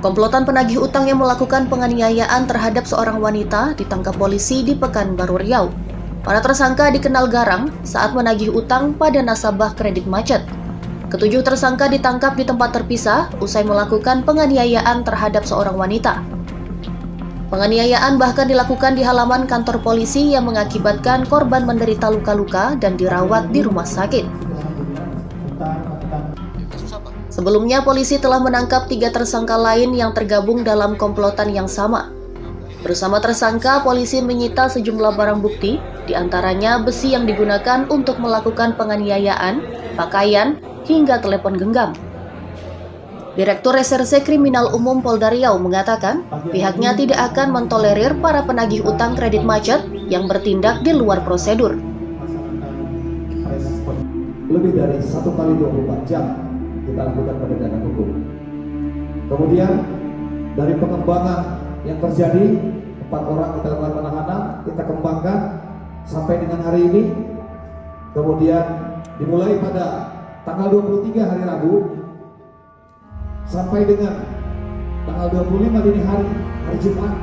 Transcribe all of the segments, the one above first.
Komplotan penagih utang yang melakukan penganiayaan terhadap seorang wanita ditangkap polisi di Pekanbaru Riau. Para tersangka dikenal garang saat menagih utang pada nasabah kredit macet. Ketujuh tersangka ditangkap di tempat terpisah usai melakukan penganiayaan terhadap seorang wanita. Penganiayaan bahkan dilakukan di halaman kantor polisi yang mengakibatkan korban menderita luka-luka dan dirawat di rumah sakit. Sebelumnya, polisi telah menangkap 3 tersangka lain yang tergabung dalam komplotan yang sama. Bersama tersangka, polisi menyita sejumlah barang bukti, diantaranya besi yang digunakan untuk melakukan penganiayaan, pakaian, hingga telepon genggam. Direktur Reserse Kriminal Umum Polda Riau mengatakan, pihaknya tidak akan mentolerir para penagih utang kredit macet yang bertindak di luar prosedur. Lebih dari 1 kali 24 jam kita lakukan penegakan hukum. Kemudian dari pengembangan yang terjadi, 4 orang kita lakukan penahanan, kita kembangkan sampai dengan hari ini. Kemudian dimulai pada tanggal 23 hari Rabu sampai dengan tanggal 25 dini hari Jumat,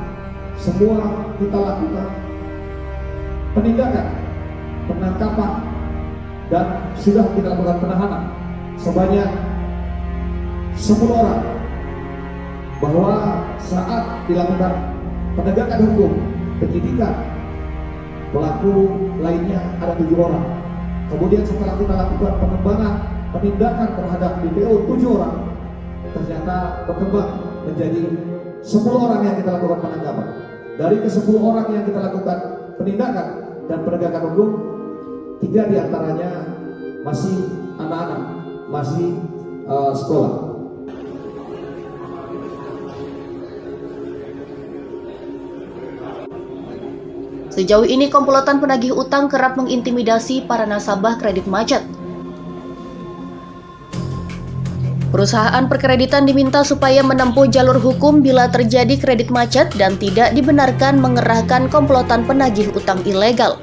semua kita lakukan penindakan, penangkapan, dan sudah kita lakukan penahanan sebanyak 10 orang, bahwa saat dilakukan penegakan hukum penyidikan pelaku lainnya ada 7 orang. Kemudian setelah kita lakukan pengembangan penindakan terhadap DPO 7 orang, ternyata berkembang menjadi 10 orang yang kita lakukan penangkapan. Dari ke-10 orang yang kita lakukan penindakan dan penegakan hukum, 3 diantaranya masih anak-anak, masih sekolah. Sejauh ini, komplotan penagih utang kerap mengintimidasi para nasabah kredit macet. Perusahaan perkreditan diminta supaya menempuh jalur hukum bila terjadi kredit macet dan tidak dibenarkan mengerahkan komplotan penagih utang ilegal.